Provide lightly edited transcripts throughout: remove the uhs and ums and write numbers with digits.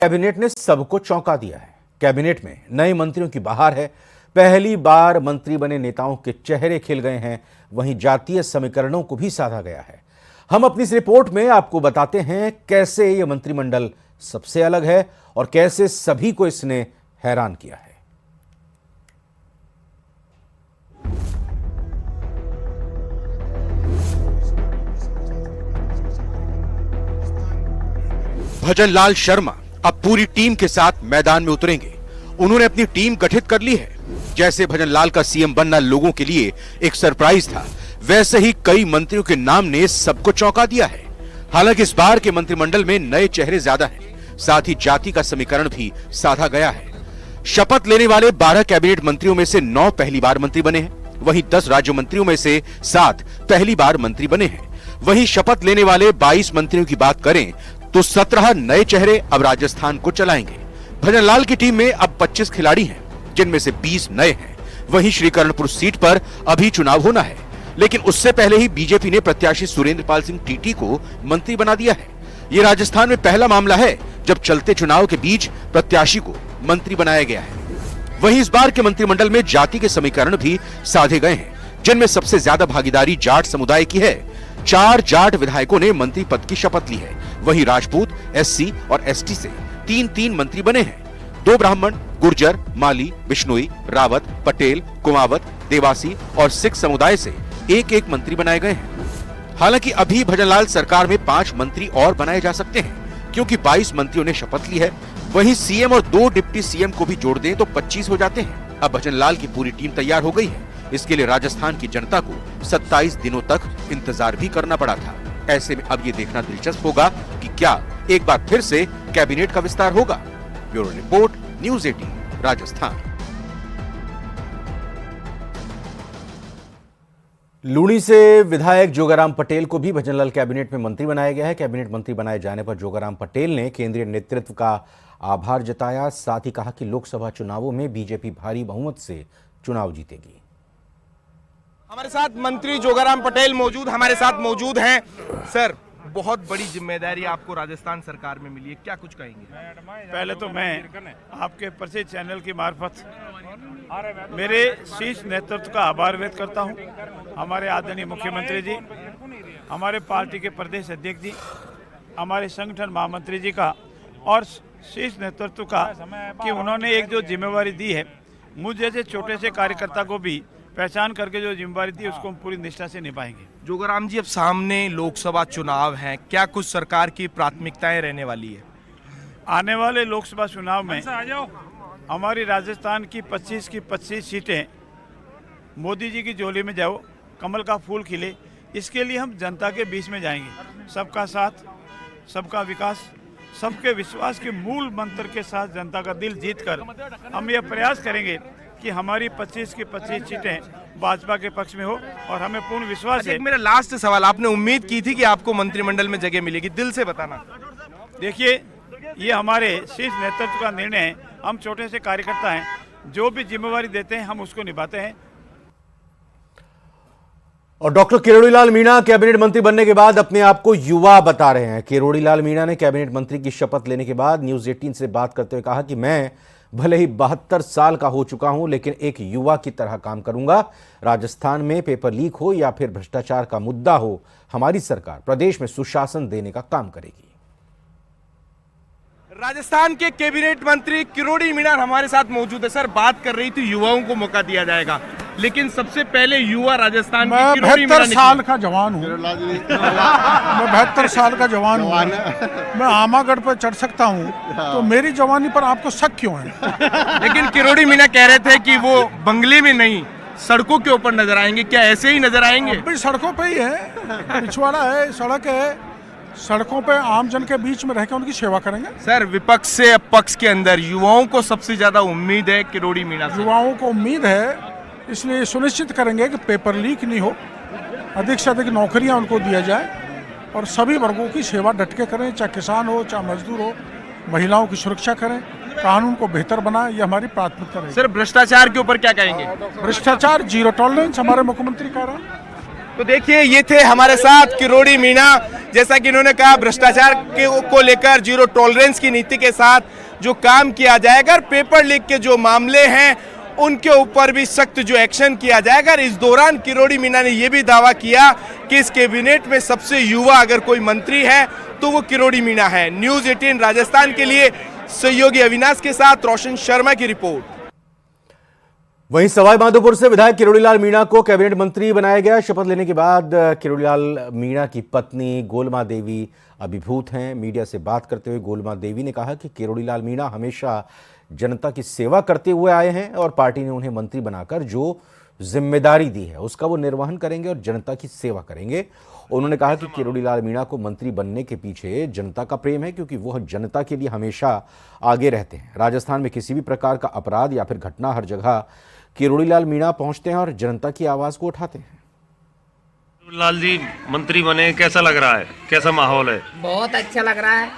Cabinet ने सबको चौंका दिया है। कैबिनेट में नए मंत्रियों की बहार है। पहली बार मंत्री बने नेताओं के चेहरे खिल गए हैं। वहीं जातीय समीकरणों को भी साधा गया है। हम अपनी इस रिपोर्ट में आपको बताते हैं कैसे यह मंत्रिमंडल सबसे अलग है और कैसे सभी को इसने हैरान किया है। भजनलाल शर्मा अब पूरी टीम के साथ मैदान में उतरेंगे। उन्होंने अपनी टीम गठित कर ली है। जैसे भजनलाल का सीएम बनना लोगों के लिए एक सरप्राइज था, वैसे ही कई मंत्रियों के नाम ने सबको चौंका दिया है। हालांकि इस बार के मंत्रिमंडल में नए चेहरे ज्यादा हैं, साथ ही जाति का समीकरण भी साधा गया है। शपथ लेने वाले 12 कैबिनेट मंत्रियों में से 9 पहली बार मंत्री बने हैं। वहीं 10 राज्य मंत्रियों में से 7 पहली बार मंत्री बने हैं। वहीं शपथ लेने वाले 22 मंत्रियों की बात करें तो 17 नए चेहरे अब राजस्थान को चलाएंगे। भजनलाल की टीम में अब 25 खिलाड़ी हैं, जिनमें से 20 नए हैं। वहीं श्रीकरणपुर सीट पर अभी चुनाव होना है, लेकिन उससे पहले ही बीजेपी ने प्रत्याशी सुरेंद्रपाल सिंह टीटी को मंत्री बना दिया है। ये राजस्थान में पहला मामला है जब चलते चुनाव के बीच प्रत्याशी को मंत्री बनाया गया है। वहीं इस बार के मंत्रिमंडल में जाति के समीकरण भी साधे गए हैं, जिनमें सबसे ज्यादा भागीदारी जाट समुदाय की है। 4 जाट विधायकों ने मंत्री पद की शपथ ली है। वहीं राजपूत, एससी और एसटी से 3-3 मंत्री बने हैं। 2 ब्राह्मण, गुर्जर, माली, बिश्नोई, रावत, पटेल, कुमावत, देवासी और सिख समुदाय से 1-1 मंत्री बनाए गए हैं। हालांकि अभी भजनलाल सरकार में 5 मंत्री और बनाए जा सकते हैं, क्योंकि 22 मंत्रियों ने शपथ ली है। वहीं सीएम और 2 डिप्टी सीएम को भी जोड़ दें तो 25 हो जाते हैं। अब भजनलाल की पूरी टीम तैयार हो गई है। इसके लिए राजस्थान की जनता को 27 दिनों तक इंतजार भी करना पड़ा था। ऐसे में अब ये देखना दिलचस्प होगा कि क्या एक बार फिर से कैबिनेट का विस्तार होगा। Bureau report, news 18 Rajasthan. Luni से विधायक जोगाराम पटेल को भी भजनलाल कैबिनेट में मंत्री बनाया गया है। कैबिनेट मंत्री बनाए जाने पर जोगाराम पटेल ने केंद्रीय नेतृत्व का आभार जताया। साथ ही कहा कि लोकसभा चुनावों में बीजेपी भारी बहुमत से चुनाव जीतेगी। हमारे साथ मंत्री जोगाराम पटेल हमारे साथ मौजूद हैं। सर, बहुत बड़ी जिम्मेदारी आपको राजस्थान सरकार में मिली है, क्या कुछ कहेंगे? पहले तो मैं आपके प्रसिद्ध चैनल की मार्फत मेरे शीर्ष नेतृत्व का आभार व्यक्त करता हूं। हमारे आदरणीय मुख्यमंत्री जी, हमारे पार्टी के प्रदेश अध्यक्ष जी, हमारे संगठन महामंत्री जी का और शीर्ष नेतृत्व का कि उन्होंने एक जो जिम्मेवारी दी है, मुझ जैसे छोटे से कार्यकर्ता को भी पहचान करके जो जिम्मेदारी थी उसको हम पूरी निष्ठा से निभाएंगे। जोगाराम जी, अब सामने लोकसभा चुनाव हैं, क्या कुछ सरकार की प्राथमिकताएं रहने वाली है? आने वाले लोकसभा चुनाव में हमारी राजस्थान की 25 की 25 सीटें मोदी जी की झोली में जाओ, कमल का फूल खिले, इसके लिए हम जनता के बीच में जाएंगे। सबका साथ, सबका विकास, सबके विश्वास के मूल मंत्र के साथ जनता का दिल जीतकर हम यह प्रयास करेंगे कि हमारी 25 की 25 सीटें भाजपा के पक्ष में हो और हमें पूर्ण विश्वास है। मेरा लास्ट सवाल, आपने उम्मीद की थी कि आपको मंत्रिमंडल में जगह मिलेगी, दिल से बताना। देखिए, ये हमारे शीर्ष नेतृत्व का निर्णय है। हम छोटे से कार्यकर्ता हैं, जो भी जिम्मेवारी देते हैं हम उसको निभाते हैं। और डॉक्टर किरोड़ीलाल मीणा कैबिनेट मंत्री बनने के बाद अपने आप को युवा बता रहे हैं। किरोड़ीलाल मीणा ने कैबिनेट मंत्री की शपथ लेने के बाद न्यूज़ 18 से बात करते हुए कहा कि मैं भले ही 72 साल का हो चुका हूं, लेकिन एक युवा की तरह काम करूंगा। राजस्थान में पेपर लीक हो या फिर भ्रष्टाचार का मुद्दा हो, हमारी सरकार प्रदेश में सुशासन देने का काम करेगी। राजस्थान के कैबिनेट मंत्री किरोड़ी मीणा हमारे साथ मौजूद है। सर, बात कर रही थी युवाओं को मौका दिया जाएगा, लेकिन सबसे पहले युवा राजस्थान की मैं किरोड़ी 72 साल का जवान हूँ। मैं 72 साल का जवान हूँ। मैं आमागढ़ पर चढ़ सकता हूँ, तो मेरी जवानी पर आपको शक क्यों है? लेकिन किरोड़ी मीणा कह रहे थे कि वो बंगले में नहीं, सड़कों के ऊपर नजर आएंगे। क्या ऐसे ही नजर आएंगे? अब भी सड़कों पे ही है, पिछवाड़ा है, सड़क है। सड़कों पे आम जन के बीच में रहकर उनकी सेवा करेंगे। सर, विपक्ष से पक्ष के अंदर युवाओं को सबसे ज्यादा उम्मीद है किरोड़ी मीणा से। युवाओं को उम्मीद है, इसलिए सुनिश्चित करेंगे कि पेपर लीक नहीं हो, अधिक से अधिक नौकरियां उनको दिया जाए और सभी वर्गों की सेवा डट के करें, चाहे किसान हो, चाहे मजदूर हो। महिलाओं की सुरक्षा करें, कानून को बेहतर बनाएं, ये हमारी प्राथमिकता रहेगी। सर, भ्रष्टाचार के ऊपर क्या कहेंगे? भ्रष्टाचार जीरो टॉलरेंस हमारे मुख्यमंत्री कह रहे हैं। तो देखिए ये थे हमारे साथ किरोड़ी मीणा। जैसा कि इन्होंने कहा, भ्रष्टाचार को लेकर जीरो टॉलरेंस की नीति के साथ जो काम किया जाएगा, पेपर लीक के जो मामले हैं उनके ऊपर भी सख्त जो एक्शन किया जाएगा। इस दौरान किरोड़ी मीणा ने यह भी दावा किया कि इस कैबिनेट में सबसे युवा अगर कोई मंत्री है तो वो किरोड़ी मीणा है। न्यूज़ 18 राजस्थान के लिए सहयोगी अविनाश के साथ रोशन शर्मा की रिपोर्ट। वहीं सवाई माधोपुर से विधायक किरोड़ीलाल मीणा को कैबिनेट मंत्री बनाया गया। शपथ लेने के बाद किरोड़ीलाल मीणा की पत्नी गोलमा देवी अभिभूत हैं। मीडिया से बात करते हुए गोलमा देवी ने कहा कि किरोड़ीलाल मीणा हमेशा जनता की सेवा करते हुए आए हैं और पार्टी ने उन्हें मंत्री बनाकर जो जिम्मेदारी दी है उसका वो निर्वहन करेंगे और जनता की सेवा करेंगे। उन्होंने कहा कि किरोड़ीलाल मीणा को मंत्री बनने के पीछे जनता का प्रेम है, क्योंकि वह जनता के लिए हमेशा आगे रहते हैं। राजस्थान में किसी भी प्रकार का अपराध या फिर घटना, हर जगह किरोड़ीलाल मीणा पहुंचते हैं और जनता की आवाज को उठाते हैं। लाल जी मंत्री बने, कैसा लग रहा है, कैसा माहौल है? बहुत अच्छा लग रहा है,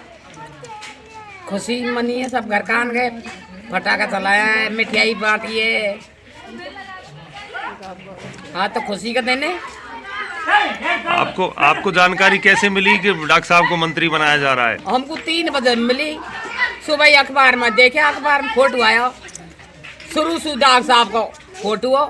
खुशी मनी है, सब घर कान गए, पटाखा चलाया है, मिठाई बांटी है। हाँ तो खुशी का दिन है। आपको जानकारी कैसे मिली कि डॉक्टर साहब को मंत्री बनाया जा रहा है? हमको 3 बजे मिली, सुबह अखबार में देखे, अखबार में फोटो आया, शुरू से डॉक्टर साहब को फोटो।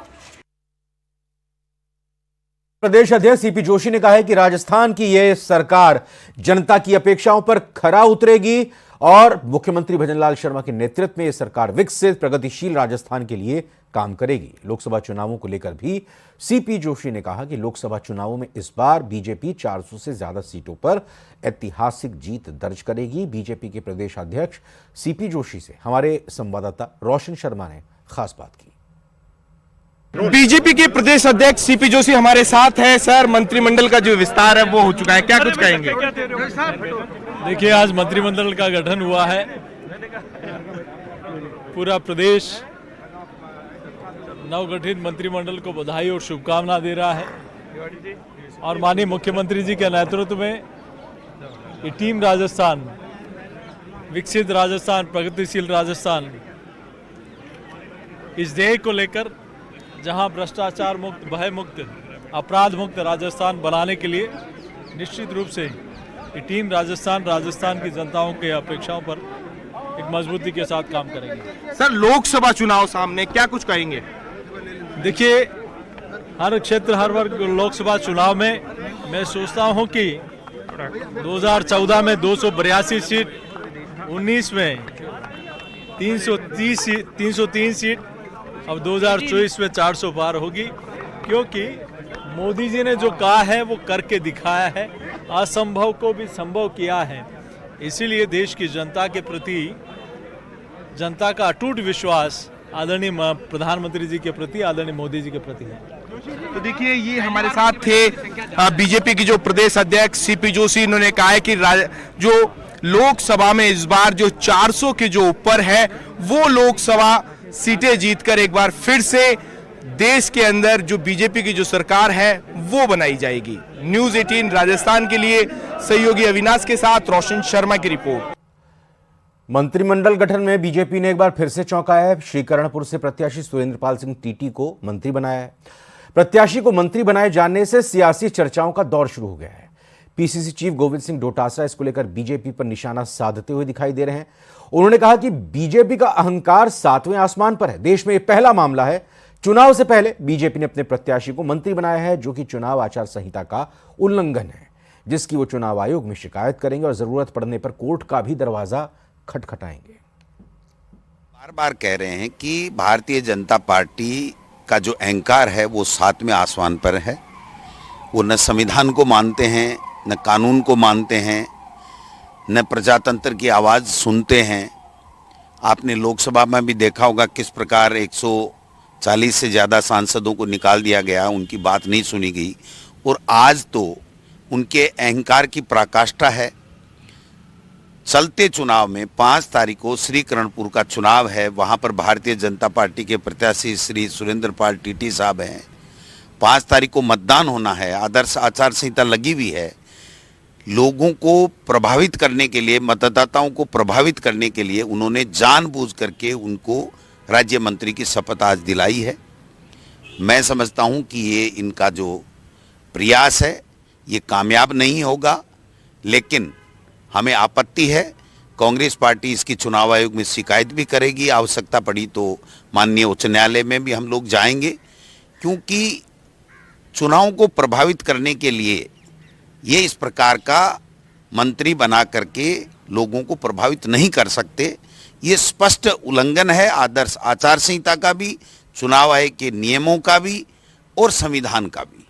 प्रदेश अध्यक्ष सीपी जोशी ने कहा है कि राजस्थान की यह सरकार जनता की अपेक्षाओं पर खरा उतरेगी और मुख्यमंत्री भजनलाल शर्मा के नेतृत्व में यह सरकार विकसित प्रगतिशील राजस्थान के लिए काम करेगी। लोकसभा चुनावों को लेकर भी सीपी जोशी ने कहा कि लोकसभा चुनावों में इस बार बीजेपी 400 से ज्यादा सीटों पर ऐतिहासिक जीत दर्ज करेगी। बीजेपी के प्रदेश अध्यक्ष सीपी जोशी से हमारे संवाददाता रोशन शर्मा ने खास बात की। बीजेपी के प्रदेश अध्यक्ष सीपी जोशी हमारे साथ हैं। सर, मंत्रिमंडल का जो विस्तार है वो हो चुका है, क्या कुछ कहेंगे? देखिए, आज मंत्रिमंडल का गठन हुआ है। पूरा प्रदेश नवगठित मंत्रिमंडल को बधाई और शुभकामना दे रहा है और माननीय मुख्यमंत्री जी के नेतृत्व में ये टीम राजस्थान, विकसित राजस्थान, प्रगतिशील राजस्थान, इस ध्येय को लेकर जहां भ्रष्टाचार मुक्त, भय मुक्त, अपराध मुक्त राजस्थान बनाने के लिए निश्चित रूप से ये टीम राजस्थान की जनताओं के अपेक्षाओं पर एक मजबूती के साथ काम करेंगे। सर, लोकसभा चुनाव सामने, क्या कुछ कहेंगे? देखिए, हर क्षेत्र, हर वर्ग लोकसभा चुनाव में मैं सोचता हूं कि 2014 में 282 सीट, 19 में 303 सीट, अब 2024 में 400 पार होगी, क्योंकि मोदी जी ने जो कहा है वो करके दिखाया है, असंभव को भी संभव किया है। इसीलिए देश की जनता के प्रति, जनता का अटूट विश्वास आदरणीय प्रधानमंत्री जी के प्रति, आदरणीय मोदी जी के प्रति है। तो देखिए, ये हमारे साथ थे बीजेपी की जो प्रदेश अध्यक्ष सीपी जोशी। इन्होंने कहा है कि जो लोकसभा में इस बार जो 400 के जो ऊपर है वो लोकसभा सीटें जीतकर एक बार फिर से देश के अंदर जो बीजेपी की जो सरकार है वो बनाई जाएगी। न्यूज़ 18 राजस्थान के लिए सहयोगी अविनाश के साथ रोशन शर्मा की रिपोर्ट। मंत्रिमंडल गठन में बीजेपी ने एक बार फिर से चौंकाया है। श्रीकरणपुर से प्रत्याशी सुरेंद्रपाल सिंह टीटी को मंत्री बनाया है। प्रत्याशी को मंत्री बनाए जाने से सियासी चर्चाओं का दौर शुरू हो गया है। पीसीसी चीफ गोविंद सिंह डोटासरा इसको लेकर बीजेपी पर निशाना साधते हुए दिखाई दे रहे हैं। उन्होंने कहा कि बीजेपी का अहंकार 7वें आसमान पर है। देश में यह पहला मामला है, चुनाव से पहले बीजेपी ने अपने प्रत्याशी को मंत्री बनाया है, जो कि चुनाव आचार संहिता का उल्लंघन है, जिसकी वो चुनाव आयोग में शिकायत करेंगे और जरूरत पड़ने पर कोर्ट का भी दरवाजा खटखटाएंगे। बार बार कह रहे हैं कि भारतीय जनता पार्टी का जो अहंकार है वो 7वें आसमान पर है। वो न संविधान को मानते हैं, न कानून को मानते हैं, न प्रजातंत्र की आवाज़ सुनते हैं। आपने लोकसभा में भी देखा होगा किस प्रकार 140 से ज़्यादा सांसदों को निकाल दिया गया, उनकी बात नहीं सुनी गई। और आज तो उनके अहंकार की पराकाष्ठा है। चलते चुनाव में 5 तारीख को श्रीकरणपुर का चुनाव है, वहाँ पर भारतीय जनता पार्टी के प्रत्याशी श्री सुरेंद्रपाल टीटी साहब हैं। 5 तारीख को मतदान होना है, आदर्श आचार संहिता लगी हुई है। लोगों को प्रभावित करने के लिए, मतदाताओं को प्रभावित करने के लिए उन्होंने जानबूझ करके उनको राज्य मंत्री की शपथ आज दिलाई है। मैं समझता हूं कि ये इनका जो प्रयास है, ये कामयाब नहीं होगा, लेकिन हमें आपत्ति है। कांग्रेस पार्टी इसकी चुनाव आयोग में शिकायत भी करेगी, आवश्यकता पड़ी तो माननीय उच्च न्यायालय में भी हम लोग जाएंगे, क्योंकि चुनाव को प्रभावित करने के लिए ये इस प्रकार का मंत्री बना करके लोगों को प्रभावित नहीं कर सकते। ये स्पष्ट उल्लंघन है आदर्श आचार संहिता का भी, चुनाव आयोग के नियमों का भी और संविधान का भी।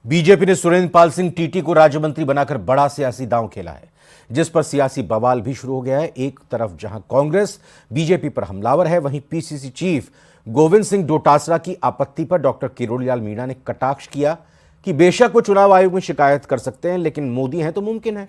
बीजेपी ने सुरेंद्र पाल सिंह टीटी को राज्य मंत्री बनाकर बड़ा सियासी दांव खेला है, जिस पर सियासी बवाल भी शुरू हो गया है। एक तरफ जहां कांग्रेस बीजेपी पर हमलावर है, वहीं पीसीसी चीफ गोविंद सिंह डोटासरा की आपत्ति पर डॉक्टर किरोड़ी लाल मीणा ने कटाक्ष किया कि बेशक वो चुनाव आयोग में शिकायत कर सकते हैं, लेकिन मोदी हैं तो मुमकिन है।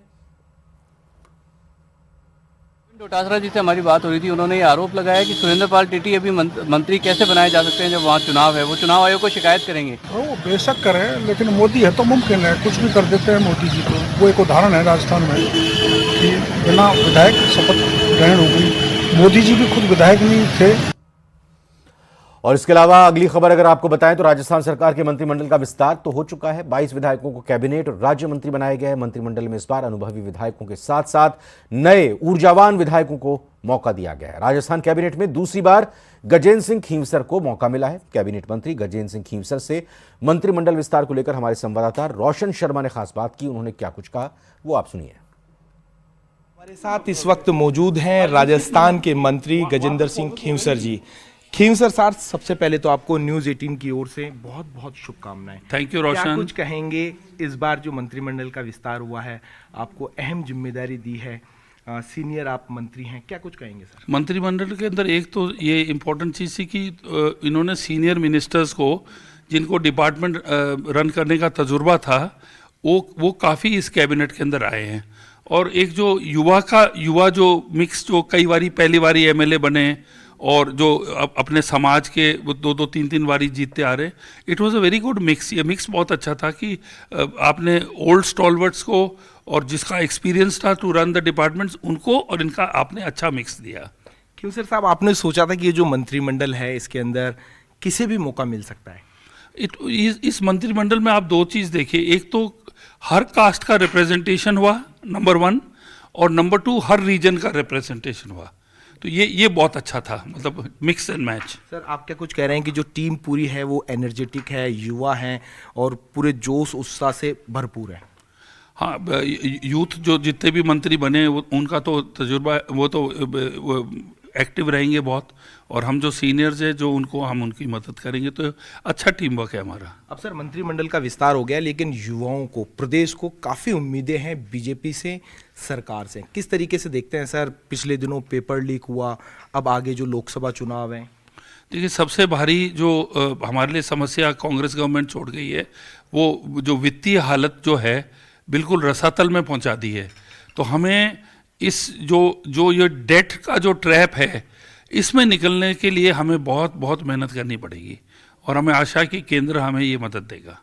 डोटासरा जी से हमारी बात हो रही थी, उन्होंने ये आरोप लगाया कि सुरेंद्र पाल टीटी अभी मंत्री कैसे बनाए जा सकते हैं जब वहाँ चुनाव है, वो चुनाव आयोग को शिकायत करेंगे। वो बेशक करें, लेकिन मोदी है तो मुमकिन है, कुछ भी कर देते हैं मोदी जी को। वो एक उदाहरण है राजस्थान में कि बिना विधायक शपथ ग्रहण हो गई। मोदी जी भी खुद विधायक नहीं थे। और इसके अलावा अगली खबर अगर आपको बताएं तो राजस्थान सरकार के मंत्रिमंडल का विस्तार तो हो चुका है। 22 विधायकों को कैबिनेट और राज्य मंत्री बनाए गए हैं। मंत्रिमंडल में इस बार अनुभवी विधायकों के साथ साथ नए ऊर्जावान विधायकों को मौका दिया गया है। राजस्थान कैबिनेट में दूसरी बार गजेंद्र सिंह खींवसर को मौका मिला है। कैबिनेट मंत्री गजेंद्र सिंह खींवसर से मंत्रिमंडल विस्तार को लेकर हमारे संवाददाता रोशन शर्मा ने खास बात की। उन्होंने क्या कुछ कहा वो आप सुनिए। हमारे साथ इस वक्त मौजूद हैं राजस्थान के मंत्री गजेंद्र सिंह खींवसर जी। खींवसर साहब, सबसे पहले तो आपको न्यूज़ 18 की ओर से बहुत बहुत शुभकामनाएं। थैंक यू क्या रोशन। कुछ कहेंगे, इस बार जो मंत्रिमंडल का विस्तार हुआ है, आपको अहम जिम्मेदारी दी है, सीनियर आप मंत्री हैं, क्या कुछ कहेंगे सर? मंत्रिमंडल के अंदर एक तो ये इम्पोर्टेंट चीज़ थी कि इन्होंने सीनियर मिनिस्टर्स को, जिनको डिपार्टमेंट रन करने का तजुर्बा था, वो काफ़ी इस कैबिनेट के अंदर आए हैं। और एक जो युवा जो मिक्स, जो कई बारी पहली बारी एमएलए बने और जो अपने समाज के 2-3 बारी जीतते आ रहे, it was a very good mix. ये मिक्स बहुत अच्छा था कि आपने ओल्ड स्टॉलवर्ड्स को और जिसका एक्सपीरियंस था टू रन द डिपार्टमेंट्स, उनको और इनका आपने अच्छा मिक्स दिया। खींवसर साहब, आपने सोचा था कि ये जो मंत्रिमंडल है इसके अंदर किसे भी मौका मिल सकता है? इस मंत्रिमंडल में आप दो चीज़ देखिए, एक तो हर कास्ट का रिप्रेजेंटेशन हुआ नंबर 1, और नंबर 2 हर रीजन का रिप्रेजेंटेशन हुआ। तो ये बहुत अच्छा था, मतलब मिक्स एंड मैच। सर, आप क्या कुछ कह रहे हैं कि जो टीम पूरी है वो एनर्जेटिक है, युवा हैं और पूरे जोश उत्साह से भरपूर है? हाँ, यूथ जो जितने भी मंत्री बने उनका तो तजुर्बा, वो तो एक्टिव रहेंगे बहुत, और हम जो सीनियर्स हैं जो हम उनकी मदद करेंगे, तो अच्छा टीम वर्क है हमारा। अब सर, मंत्रिमंडल का विस्तार हो गया, लेकिन युवाओं को, प्रदेश को काफ़ी उम्मीदें हैं बीजेपी से, सरकार से। किस तरीके से देखते हैं सर? पिछले दिनों पेपर लीक हुआ, अब आगे जो लोकसभा चुनाव हैं। देखिए, सबसे भारी जो हमारे लिए समस्या कांग्रेस गवर्नमेंट छोड़ गई है, वो जो वित्तीय हालत जो है बिल्कुल रसातल में पहुंचा दी है। तो हमें इस जो ये डेट का जो ट्रैप है, इसमें निकलने के लिए हमें बहुत बहुत मेहनत करनी पड़ेगी, और हमें आशा है कि केंद्र हमें ये मदद देगा।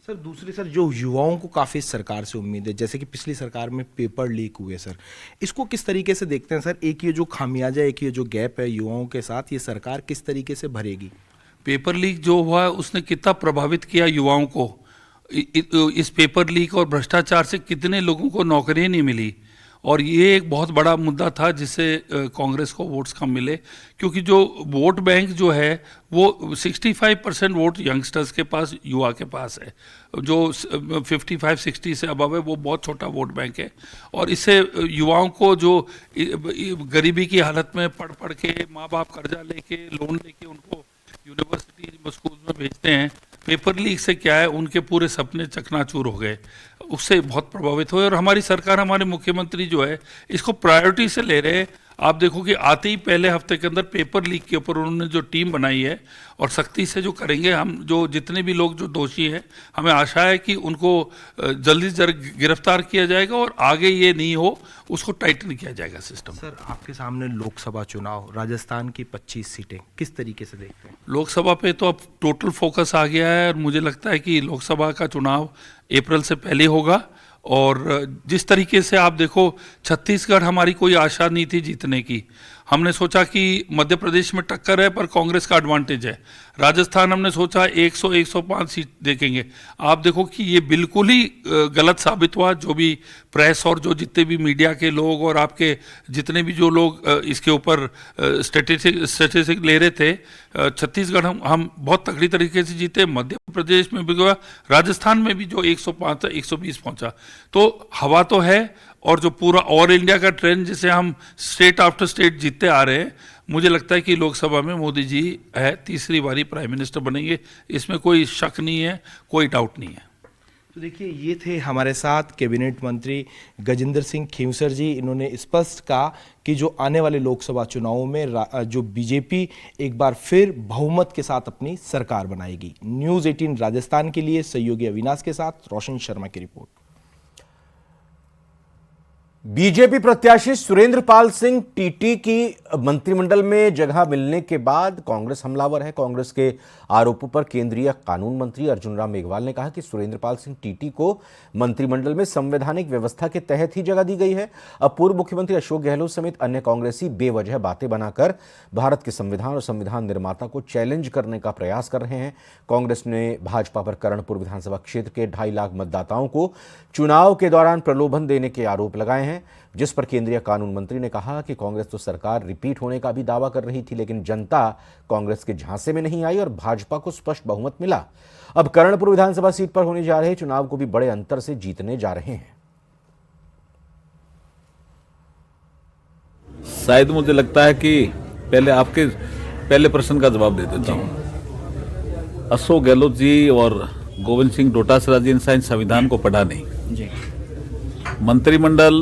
सर, दूसरी सर, जो युवाओं को काफ़ी सरकार से उम्मीद है, जैसे कि पिछली सरकार में पेपर लीक हुए सर, इसको किस तरीके से देखते हैं सर? एक ये जो खामियाजा, एक ये जो गैप है युवाओं के साथ, ये सरकार किस तरीके से भरेगी? पेपर लीक जो हुआ उसने कितना प्रभावित किया युवाओं को। इस पेपर लीक और भ्रष्टाचार से कितने लोगों को नौकरियां नहीं मिली, और ये एक बहुत बड़ा मुद्दा था जिससे कांग्रेस को वोट्स कम मिले, क्योंकि जो वोट बैंक जो है वो 65% वोट यंगस्टर्स के पास, युवा के पास है। जो 55-60 से अबव है वो बहुत छोटा वोट बैंक है, और इससे युवाओं को जो गरीबी की हालत में पढ़ के, माँ बाप कर्जा लेके, लोन लेके उनको यूनिवर्सिटी स्कूल में भेजते हैं, पेपर लीक से क्या है, उनके पूरे सपने चकनाचूर हो गए, उससे बहुत प्रभावित हुए। और हमारी सरकार, हमारे मुख्यमंत्री जो है, इसको प्रायोरिटी से ले रहे हैं। आप देखो कि आते ही पहले हफ्ते के अंदर पेपर लीक के ऊपर उन्होंने जो टीम बनाई है, और सख्ती से जो करेंगे हम, जो जितने भी लोग जो दोषी हैं, हमें आशा है कि उनको जल्दी से जल्द गिरफ्तार किया जाएगा, और आगे ये नहीं हो उसको टाइटन किया जाएगा सिस्टम। सर, आपके सामने लोकसभा चुनाव, राजस्थान की 25 सीटें, किस तरीके से देखते हैं? लोकसभा पे तो अब टोटल फोकस आ गया है, और मुझे लगता है कि लोकसभा का चुनाव अप्रैल से पहले होगा, और जिस तरीके से आप देखो, छत्तीसगढ़ हमारी कोई आशा नहीं थी जीतने की। हमने सोचा कि मध्य प्रदेश में टक्कर है पर कांग्रेस का एडवांटेज है। राजस्थान हमने सोचा 100-105 सीट देखेंगे। आप देखो कि ये बिल्कुल ही गलत साबित हुआ। जो भी प्रेस और जो जितने भी मीडिया के लोग और आपके जितने भी जो लोग इसके ऊपर स्टैटिस्टिक ले रहे थे, छत्तीसगढ़ हम बहुत तगड़ी तरीके से जीते। मध्य प्रदेश में भी हुआ, राजस्थान में भी जो 105 120 पहुंचा। तो हवा तो है, और जो पूरा ऑल इंडिया का ट्रेंड जिसे हम स्टेट आफ्टर स्टेट जीतते आ रहे हैं, मुझे लगता है कि लोकसभा में मोदी जी है तीसरी बारी प्राइम मिनिस्टर बनेंगे। इसमें कोई शक नहीं है, कोई डाउट नहीं है। तो देखिए, ये थे हमारे साथ कैबिनेट मंत्री गजेंद्र सिंह खेवसर जी। इन्होंने स्पष्ट कहा कि जो आने वाले लोकसभा चुनावों में जो बीजेपी एक बार फिर बहुमत के साथ अपनी सरकार बनाएगी। न्यूज़ 18 राजस्थान के लिए सहयोगी अविनाश के साथ रोशन शर्मा की रिपोर्ट। बीजेपी प्रत्याशी सुरेंद्र पाल सिंह टीटी की मंत्रिमंडल में जगह मिलने के बाद कांग्रेस हमलावर है। कांग्रेस के आरोपों पर केंद्रीय कानून मंत्री अर्जुन राम मेघवाल ने कहा कि सुरेंद्र पाल सिंह टीटी को मंत्रिमंडल में संवैधानिक व्यवस्था के तहत ही जगह दी गई है। अब पूर्व मुख्यमंत्री अशोक गहलोत समेत अन्य कांग्रेसी बेवजह बातें बनाकर भारत के संविधान और संविधान निर्माता को चैलेंज करने का प्रयास कर रहे हैं। कांग्रेस ने भाजपा पर करणपुर विधानसभा क्षेत्र के 2.5 लाख मतदाताओं को चुनाव के दौरान प्रलोभन देने के आरोप लगाए हैं, जिस पर केंद्रीय कानून मंत्री ने कहा कि कांग्रेस तो सरकार रिपीट होने का भी दावा कर रही थी, लेकिन जनता कांग्रेस के झांसे में नहीं आई और भाजपा को स्पष्ट बहुमत मिला। अब करणपुर विधानसभा सीट पर होने जा रहे चुनाव को भी बड़े अंतर से जीतने जा रहे हैं। शायद मुझे लगता है कि पहले आपके पहले प्रश्न का जवाब दे देता हूं। अशोक गहलोत जी और गोविंद सिंह डोटासरा जी ने संविधान को पढ़ा नहीं जी। मंत्रिमंडल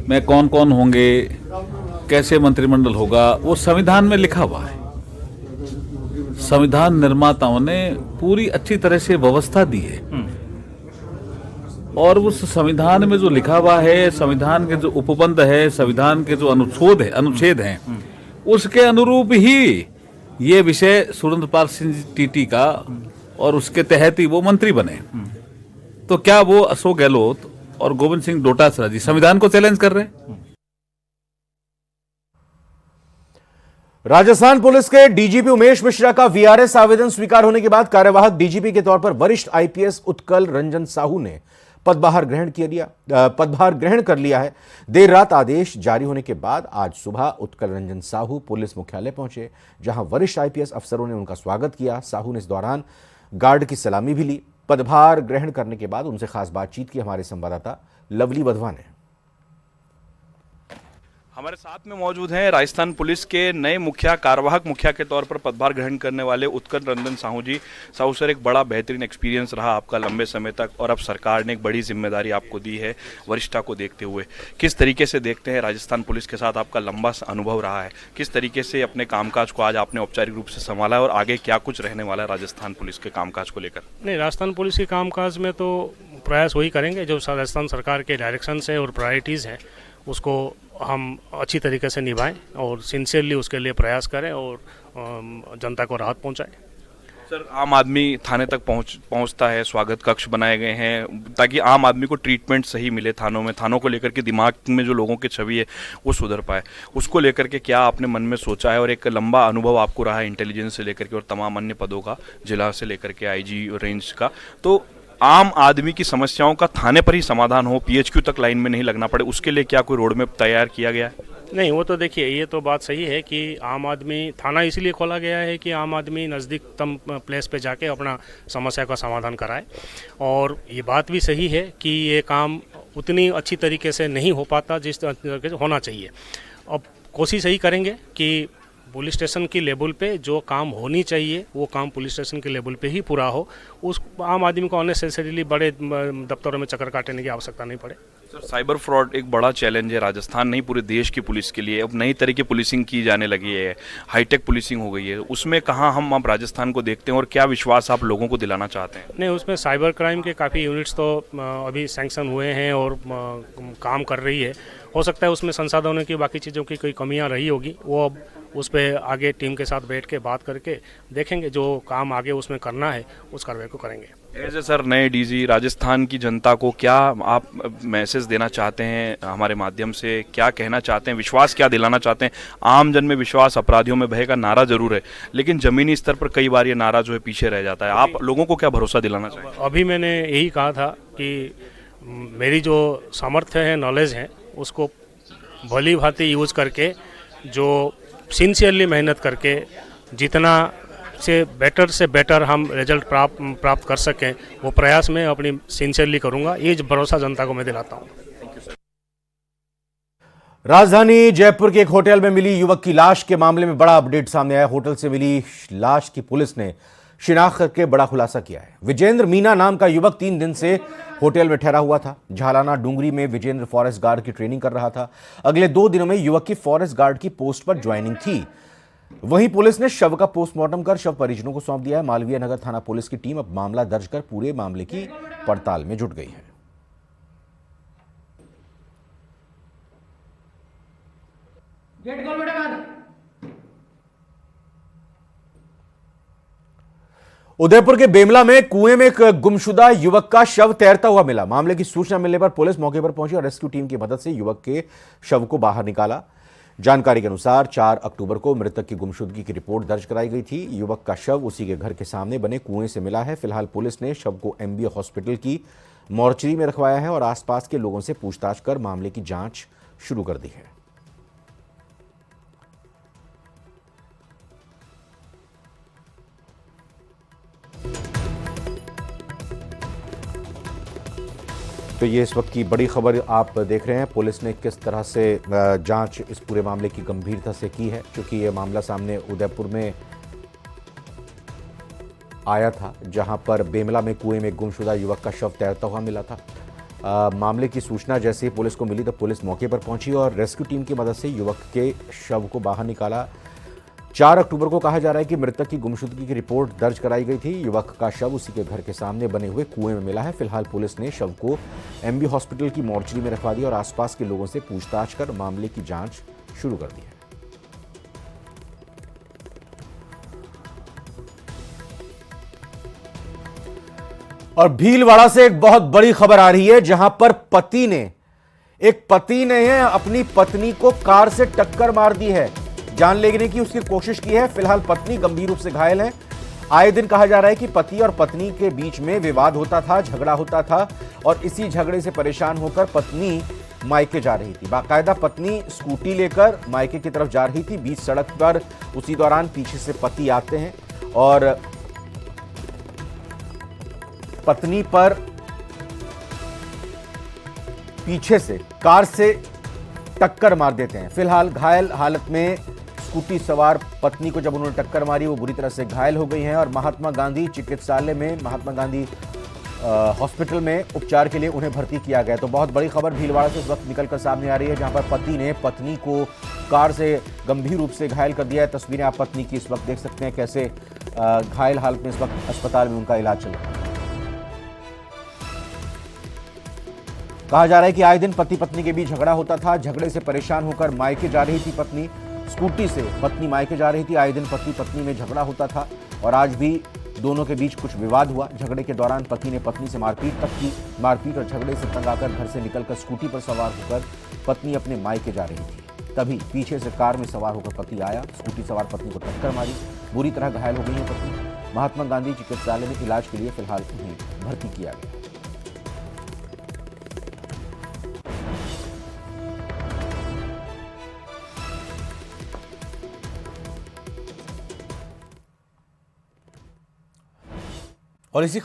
में कौन कौन होंगे, कैसे मंत्रिमंडल होगा, वो संविधान में लिखा हुआ है। संविधान निर्माताओं ने पूरी अच्छी तरह से व्यवस्था दी है और उस संविधान में जो लिखा हुआ है, संविधान के जो उपबंध है, संविधान के जो अनुच्छेद हैं, उसके अनुरूप ही ये विषय सुरेंद्र पाल सिंह टीटी का और उसके तहत ही वो मंत्री बने। तो क्या वो अशोक गहलोत और गोविंद सिंह डोटासरा जी संविधान को चैलेंज कर रहे हैं? राजस्थान पुलिस के डीजीपी उमेश मिश्रा का वीआरएस आवेदन स्वीकार होने के बाद कार्यवाहक डीजीपी के तौर पर वरिष्ठ आईपीएस उत्कल रंजन साहू ने पदभार ग्रहण कर लिया है। देर रात आदेश जारी होने के बाद आज सुबह उत्कल रंजन साहू पुलिस मुख्यालय पहुंचे, जहां वरिष्ठ आईपीएस अफसरों ने उनका स्वागत किया। साहू ने इस दौरान गार्ड की सलामी भी ली। पदभार ग्रहण करने के बाद उनसे खास बातचीत की हमारे संवाददाता लवली वधवा ने। हमारे साथ में मौजूद हैं राजस्थान पुलिस के नए मुखिया, कार्यवाहक मुखिया के तौर पर पदभार ग्रहण करने वाले उत्कल रंजन साहू जी। साहू सर, एक बड़ा बेहतरीन एक्सपीरियंस रहा आपका लंबे समय तक और अब सरकार ने एक बड़ी जिम्मेदारी आपको दी है वरिष्ठता को देखते हुए। किस तरीके से देखते हैं राजस्थान पुलिस के साथ आपका लंबा अनुभव रहा है, किस तरीके से अपने कामकाज को आज आपने औपचारिक रूप से संभाला है और आगे क्या कुछ रहने वाला है राजस्थान पुलिस के कामकाज को लेकर? नहीं, राजस्थान पुलिस के कामकाज में तो प्रयास वही करेंगे जो राजस्थान सरकार के डायरेक्शंस है और प्रायोरिटीज़ हैं, उसको हम अच्छी तरीके से निभाएं और सिंसियरली उसके लिए प्रयास करें और जनता को राहत पहुंचाएं। सर, आम आदमी थाने तक पहुंचता है, स्वागत कक्ष बनाए गए हैं ताकि आम आदमी को ट्रीटमेंट सही मिले थानों में, थानों को लेकर के दिमाग में जो लोगों की छवि है वो सुधर पाए। उसको लेकर के क्या आपने मन में सोचा है? और एक लंबा अनुभव आपको रहा है इंटेलिजेंस से लेकर के और तमाम अन्य पदों का, जिला से लेकर के आईजी रेंज का, तो आम आदमी की समस्याओं का थाने पर ही समाधान हो, पीएचक्यू तक लाइन में नहीं लगना पड़े, उसके लिए क्या कोई रोड मैप तैयार किया गया है? नहीं, वो तो देखिए, ये तो बात सही है कि आम आदमी थाना इसीलिए खोला गया है कि आम आदमी नज़दीकतम प्लेस पे जाके अपना समस्या का समाधान कराए। और ये बात भी सही है कि ये काम उतनी अच्छी तरीके से नहीं हो पाता जिस तरीके से होना चाहिए। अब कोशिश यही करेंगे कि पुलिस स्टेशन की लेवल पे जो काम होनी चाहिए वो काम पुलिस स्टेशन के लेवल पे ही पूरा हो, उस आम आदमी को अननेसेसरीली बड़े दफ्तरों में चक्कर काटने की आवश्यकता नहीं पड़े। सर, साइबर फ्रॉड एक बड़ा चैलेंज है राजस्थान नहीं पूरे देश की पुलिस के लिए। अब नई तरह की पुलिसिंग की जाने लगी है, हाईटेक पुलिसिंग हो गई है, उसमें कहाँ हम आप राजस्थान को देखते हैं और क्या विश्वास आप लोगों को दिलाना चाहते हैं? नहीं, उसमें साइबर क्राइम के काफ़ी यूनिट्स तो अभी सैंक्शन हुए हैं और काम कर रही है। हो सकता है उसमें संसाधनों की, बाकी चीज़ों की कोई कमियां रही होगी, वो अब उस पर आगे टीम के साथ बैठ के बात करके देखेंगे, जो काम आगे उसमें करना है उस कार्रवाई को करेंगे। एज ए सर नए डीजी राजस्थान की जनता को क्या आप मैसेज देना चाहते हैं हमारे माध्यम से, क्या कहना चाहते हैं, विश्वास क्या दिलाना चाहते हैं? आम जन में विश्वास, अपराधियों में भय का नारा जरूर है, लेकिन जमीनी स्तर पर कई बार ये नारा जो है पीछे रह जाता है। आप लोगों को क्या भरोसा दिलाना चाहेंगे? अभी मैंने यही कहा था कि मेरी जो सामर्थ्य है, नॉलेज है, उसको भली भांति यूज़ करके, जो सिंसियरली मेहनत करके जितना से बेटर हम रिजल्ट प्राप्त कर सकें, वो प्रयास मैं अपनी सिंसियरली करूंगा। ये भरोसा जनता को मैं दिलाता हूं। राजधानी जयपुर के एक होटल में मिली युवक की लाश के मामले में बड़ा अपडेट सामने आया। होटल से मिली लाश की पुलिस ने शिनाख्त करके बड़ा खुलासा किया है। विजेंद्र मीना नाम का युवक 3 दिन से होटल में ठहरा हुआ था। झालाना डूंगरी में विजेंद्र फॉरेस्ट गार्ड की ट्रेनिंग कर रहा था। अगले 2 दिनों में युवक की फॉरेस्ट गार्ड की पोस्ट पर ज्वाइनिंग थी। वहीं पुलिस ने शव का पोस्टमार्टम कर शव परिजनों को सौंप दिया है। मालवीय नगर थाना पुलिस की टीम अब मामला दर्ज कर पूरे मामले की पड़ताल में जुट गई है। उदयपुर के बेमला में कुएं में एक गुमशुदा युवक का शव तैरता हुआ मिला। मामले की सूचना मिलने पर पुलिस मौके पर पहुंची और रेस्क्यू टीम की मदद से युवक के शव को बाहर निकाला। जानकारी के अनुसार 4 अक्टूबर को मृतक की गुमशुदगी की रिपोर्ट दर्ज कराई गई थी। युवक का शव उसी के घर के सामने बने कुएं से मिला है। फिलहाल पुलिस ने शव को एमबी हॉस्पिटल की मॉर्चरी में रखवाया है और आसपास के लोगों से पूछताछ कर मामले की जांच शुरू कर दी है। तो ये इस वक्त की बड़ी खबर आप देख रहे हैं। पुलिस ने किस तरह से जांच इस पूरे मामले की गंभीरता से की है, क्योंकि ये मामला सामने उदयपुर में आया था, जहां पर बेमला में कुएं में गुमशुदा युवक का शव तैरता हुआ मिला था। मामले की सूचना जैसे ही पुलिस को मिली तो पुलिस मौके पर पहुंची और रेस्क्यू टीम की मदद से युवक के शव को बाहर निकाला। 4 अक्टूबर को कहा जा रहा है कि मृतक की गुमशुदगी की रिपोर्ट दर्ज कराई गई थी। युवक का शव उसी के घर के सामने बने हुए कुएं में मिला है। फिलहाल पुलिस ने शव को एमबी हॉस्पिटल की मॉर्चरी में रखवा दिया और आसपास के लोगों से पूछताछ कर मामले की जांच शुरू कर दी है। और भीलवाड़ा से एक बहुत बड़ी खबर आ रही है, जहां पर पति ने अपनी पत्नी को कार से टक्कर मार दी है। जान लेने की उसकी कोशिश की है। फिलहाल पत्नी गंभीर रूप से घायल है। आए दिन कहा जा रहा है कि पति और पत्नी के बीच में विवाद होता था, झगड़ा होता था और इसी झगड़े से परेशान होकर पत्नी मायके जा रही थी। बाकायदा पत्नी स्कूटी लेकर मायके की तरफ जा रही थी। बीच सड़क पर उसी दौरान पीछे से पति आते हैं और पत्नी पर पीछे से कार से टक्कर मार देते हैं। फिलहाल घायल हालत में स्कूटी सवार पत्नी को जब उन्होंने टक्कर मारी, वो बुरी तरह से घायल हो गई हैं और महात्मा गांधी चिकित्सालय में, महात्मा गांधी हॉस्पिटल में उपचार के लिए उन्हें भर्ती किया गया। तो बहुत बड़ी खबर भीलवाड़ा से इस वक्त निकलकर सामने आ रही है, जहां पर पति ने पत्नी को कार से गंभीर रूप से घायल कर दिया है। तस्वीरें आप पत्नी की इस वक्त देख सकते हैं, कैसे घायल हालत में इस वक्त अस्पताल में उनका इलाज चल रहा है। कहा जा रहा है कि आए दिन पति पत्नी के बीच झगड़ा होता था। झगड़े से परेशान होकर मायके जा रही थी पत्नी, स्कूटी से पत्नी मायके जा रही थी। आए दिन पति पत्नी में झगड़ा होता था और आज भी दोनों के बीच कुछ विवाद हुआ। झगड़े के दौरान पति ने पत्नी से मारपीट तक की। मारपीट और झगड़े से तंग आकर घर से निकलकर स्कूटी पर सवार होकर पत्नी अपने मायके जा रही थी। तभी पीछे से कार में सवार होकर पति आया, स्कूटी सवार पत्नी को टक्कर मारी। बुरी तरह घायल हो गई है पत्नी। महात्मा गांधी चिकित्सालय में इलाज के लिए फिलहाल उन्हें भर्ती किया गया। और इसी